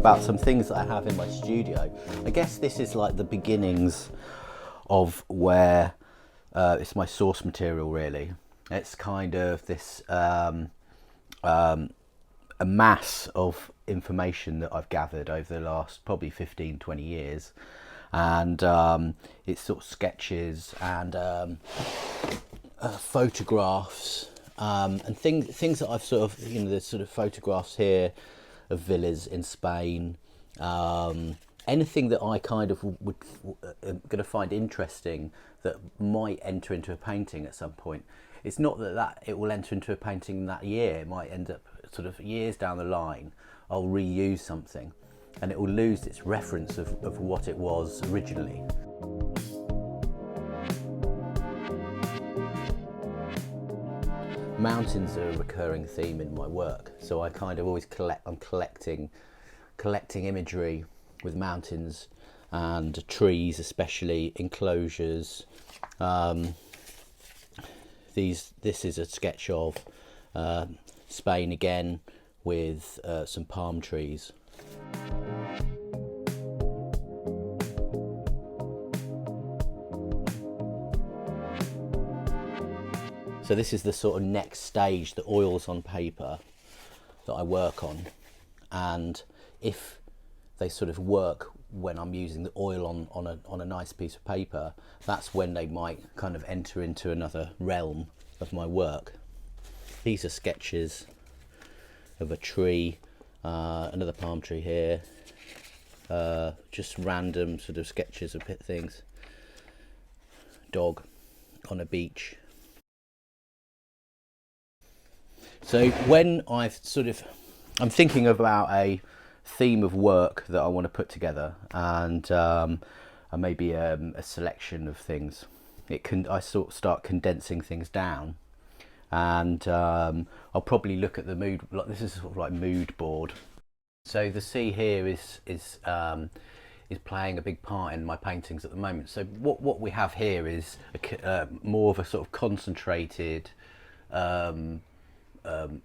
about some things that I have in my studio. I guess this is like the beginnings of where it's my source material really. It's kind of this a mass of information that I've gathered over the last probably 15-20 years, and it's sort of sketches and photographs and things that I've sort of, you know, there's sort of photographs here of villas in Spain, anything that I kind of would going to find interesting that might enter into a painting at some point. It's not that it will enter into a painting that year. It might end up sort of years down the line. I'll reuse something and it will lose its reference of what it was originally. Mountains are a recurring theme in my work, so I kind of always I'm collecting imagery with mountains and trees, especially enclosures. This is a sketch of Spain again with some palm trees. So this is the sort of next stage, the oils on paper that I work on, and if they sort of work when I'm using the oil on a nice piece of paper, that's when they might kind of enter into another realm of my work. These are sketches of a tree, another palm tree here, just random sort of sketches of things. Dog on a beach. So when I'm thinking about a theme of work that I want to put together, and maybe a selection of things. I sort of start condensing things down, and I'll probably look at the mood. Like this is sort of like mood board. So the sea here is playing a big part in my paintings at the moment. So what we have here is more of a sort of concentrated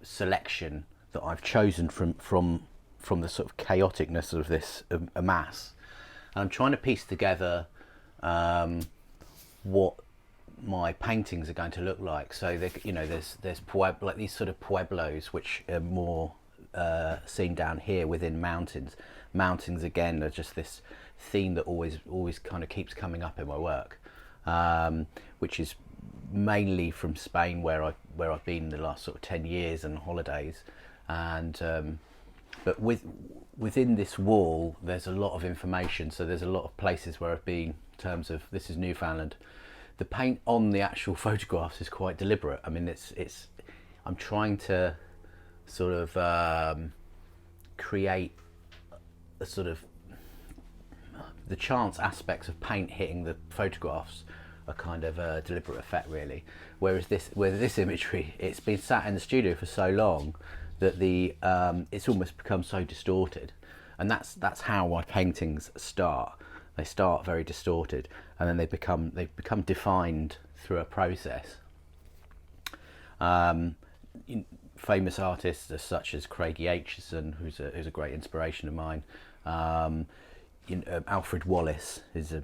selection that I've chosen from the sort of chaoticness of this mass, and I'm trying to piece together what my paintings are going to look like. So you know, there's like these sort of pueblos which are more seen down here within mountains. Mountains again are just this theme that always kind of keeps coming up in my work, which is mainly from Spain, where I've been the last sort of 10 years on holidays, and but within this wall there's a lot of information. So there's a lot of places where I've been. In terms of, this is Newfoundland. The paint on the actual photographs is quite deliberate. I mean, I'm trying to sort of create a sort of, the chance aspects of paint hitting the photographs are kind of a deliberate effect really. Whereas this imagery, it's been sat in the studio for so long that it's almost become so distorted, and that's how my paintings start. They start very distorted, and then they become defined through a process. Famous artists such as Craig Aitchison, who's a great inspiration of mine. Alfred Wallace is a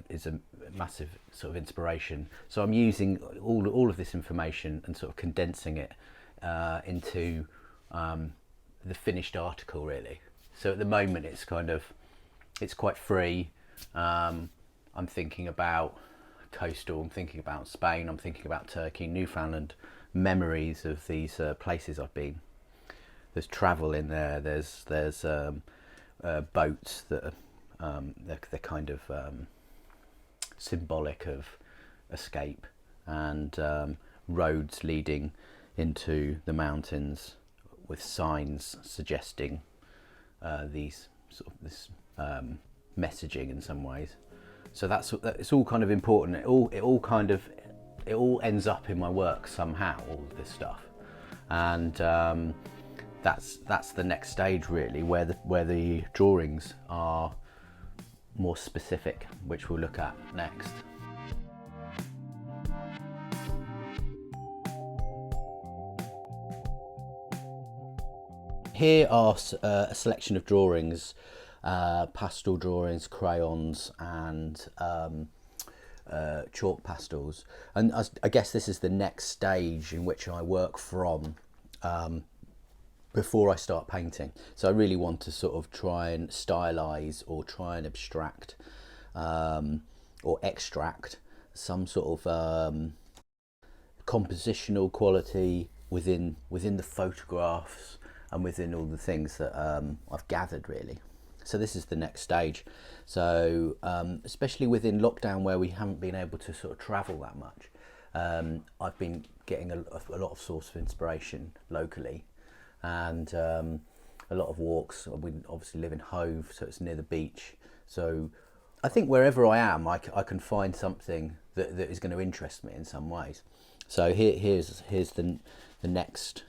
massive sort of inspiration. So I'm using all of this information and sort of condensing it into the finished article really. So at the moment it's quite free. I'm thinking about coastal, I'm thinking about Spain, I'm thinking about Turkey, Newfoundland, memories of these places I've been. There's travel in there, there's boats that are they're kind of symbolic of escape, and roads leading into the mountains with signs suggesting this messaging in some ways. So it's all kind of important. It all ends up in my work somehow, all of this stuff, and that's the next stage really, where the drawings are more specific, which we'll look at next. Here are a selection of drawings pastel drawings, crayons, and chalk pastels. And I guess this is the next stage in which I work from before I start painting. So I really want to sort of try and stylize or try and abstract or extract some sort of compositional quality within the photographs and within all the things that I've gathered, really. So this is the next stage. So especially within lockdown, where we haven't been able to sort of travel that much, I've been getting a lot of source of inspiration locally, and a lot of walks. We obviously live in Hove, so it's near the beach. So I think wherever I am, I can find something that is going to interest me in some ways. So here's the next.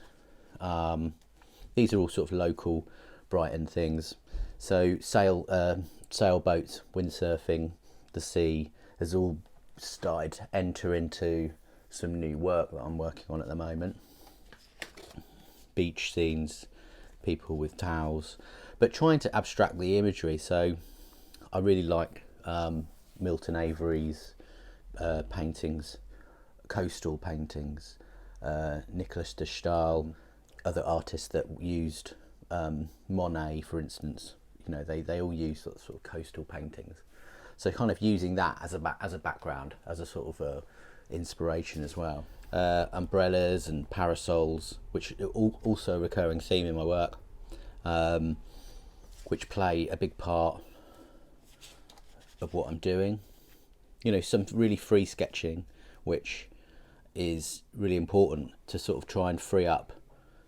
These are all sort of local Brighton things. So sailboats, windsurfing, the sea has all started to enter into some new work that I'm working on at the moment. Beach scenes, people with towels, but trying to abstract the imagery. So I really like Milton Avery's paintings, coastal paintings, Nicolas de Stael, other artists that used Monet, for instance. You know, they all use sort of coastal paintings. So kind of using that as a background, as a sort of inspiration as well. Umbrellas and parasols, which are also a recurring theme in my work, which play a big part of what I'm doing. You know, some really free sketching, which is really important to sort of try and free up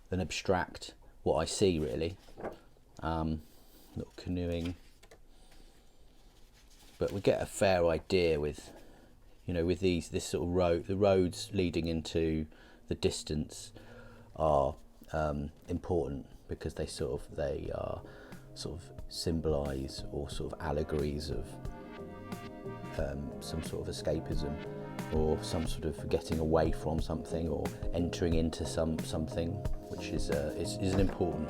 and abstract what I see, really. Little canoeing, but we get a fair idea with, you know, with this sort of road. The roads leading into the distance are important because they are sort of symbolise or sort of allegories of some sort of escapism, or some sort of getting away from something or entering into something, which is an important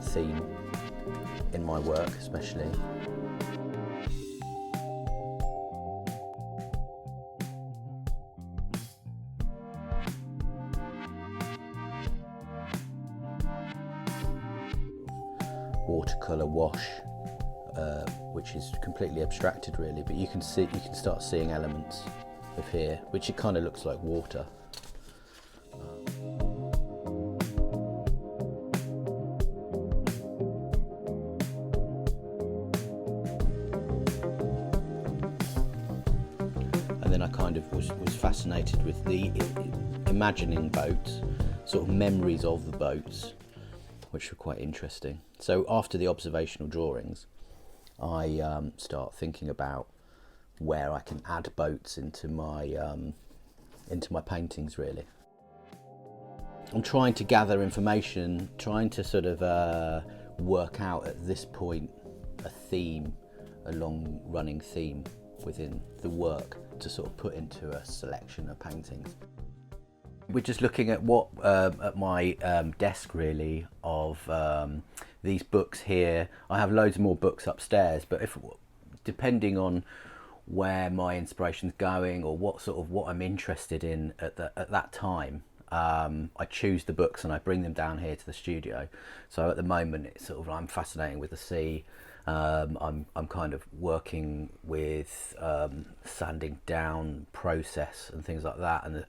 theme in my work, especially. Watercolour wash, which is completely abstracted, really, but you can start seeing elements of here, which it kind of looks like water. And then I kind of was fascinated with the imagining boats, sort of memories of the boats, which were quite interesting. So after the observational drawings, I start thinking about where I can add boats into my paintings, really. I'm trying to gather information, trying to sort of work out at this point a theme, a long running theme within the work to sort of put into a selection of paintings. We're just looking at at my desk, really, of these books here. I have loads more books upstairs, but depending on where my inspiration's going or what I'm interested in at that time, I choose the books and I bring them down here to the studio. So at the moment, it's sort of, I'm fascinating with the sea. I'm kind of working with sanding down process and things like that, and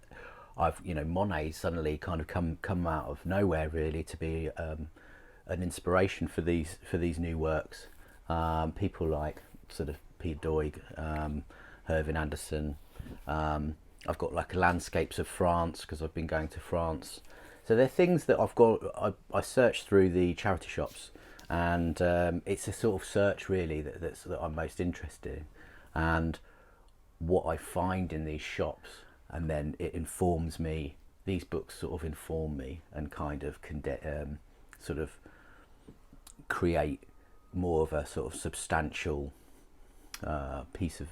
Monet suddenly kind of come out of nowhere, really, to be an inspiration for these new works. People like sort of Peter Doig, Hervin Anderson. I've got like landscapes of France because I've been going to France. So they're things that I've got. I searched through the charity shops, and it's a sort of search, really, that I'm most interested in, and what I find in these shops, and then it informs me. These books sort of inform me and kind of sort of create more of a sort of substantial piece of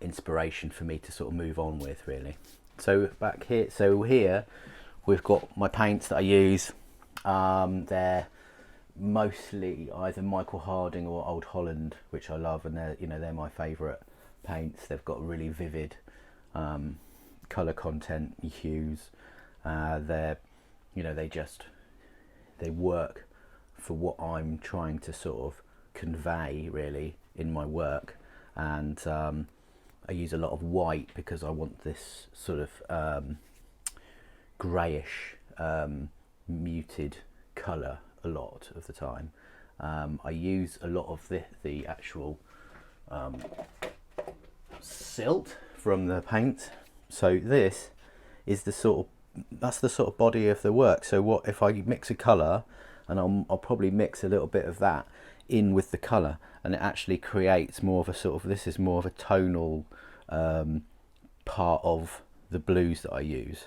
inspiration for me to sort of move on with, really. So back here, here we've got my paints that I use. They're mostly either Michael Harding or Old Holland, which I love, and they're my favourite paints. They've got really vivid colour content, hues. They work for what I'm trying to sort of convey really in my work. And I use a lot of white because I want this sort of greyish muted colour a lot of the time. I use a lot of the actual silt from the paint. So this is that's the sort of body of the work. So what if I mix a colour, and I'll probably mix a little bit of that in with the colour, and it actually creates more of a sort of, this is more of a tonal part of the blues that I use,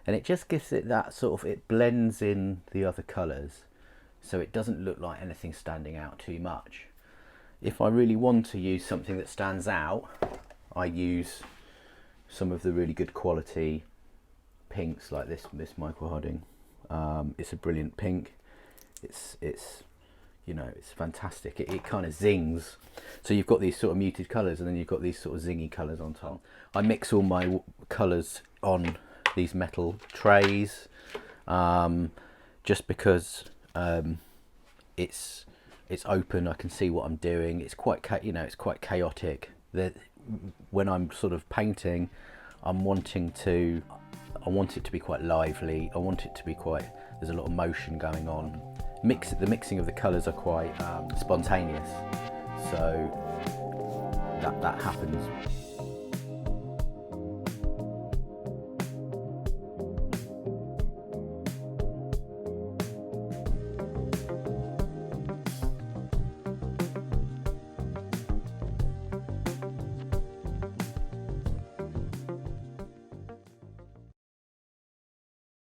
and it just gives it that sort of, it blends in the other colours, so it doesn't look like anything standing out too much. If I really want to use something that stands out, I use some of the really good quality pinks like this Michael Harding. It's a brilliant pink. It's it's fantastic. It kind of zings. So you've got these sort of muted colours, and then you've got these sort of zingy colours on top. I mix all my colours on these metal trays, just because it's open. I can see what I'm doing. It's quite it's quite chaotic. When I'm sort of painting, I want it to be quite lively. I want it to be there's a lot of motion going on. The mixing of the colours are quite spontaneous, so that happens